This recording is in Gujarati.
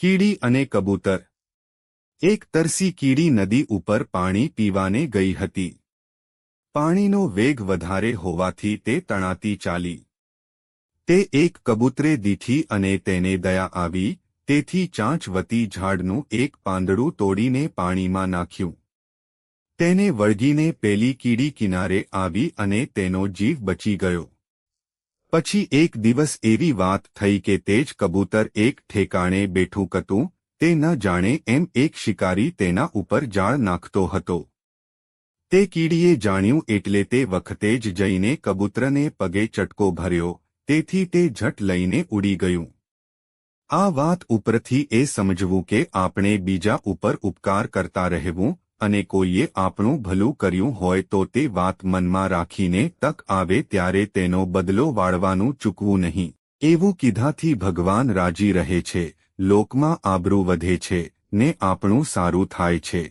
કીડી અને કબૂતર। એક તરસી કીડી નદી ઉપર પાણી પીવાને ગઈ હતી। પાણીનો વેગ વધારે હોવાથી તે તણાતી ચાલી। તે એક કબૂતરે દીઠી અને તેને દયા આવી, તેથી ચાંચ વતી ઝાડનું એક પાંદડું તોડીને પાણીમાં નાખ્યું। તેને વળગીને પેલી કીડી કિનારે આવી અને તેનો જીવ બચી ગયો। પછી એક દિવસ એવી વાત થઈ કે તે જ કબૂતર એક ઠેકાણે બેઠું હતું, તે ન જાણે એમ એક શિકારી તેના ઉપર જાળ નાખતો હતો। તે કીડીએ જાણ્યું એટલે તે વખતે જ જઈને કબૂતરને પગે ચટકો ભર્યો, તેથી તે ઝટ લઈને ઉડી ગયું। આ વાત ઉપરથી એ સમજવું કે આપણે બીજા ઉપર ઉપકાર કરતા રહેવું, અને કોઈએ આપણું ભલું કર્યું હોય તો તે વાત મનમાં રાખીને તક આવે ત્યારે તેનો બદલો વાળવાનું ચૂકવું નહીં। એવું કીધાથી ભગવાન રાજી રહે છે, લોકમાં આબરૂ વધે છે, ને આપણું સારું થાય છે।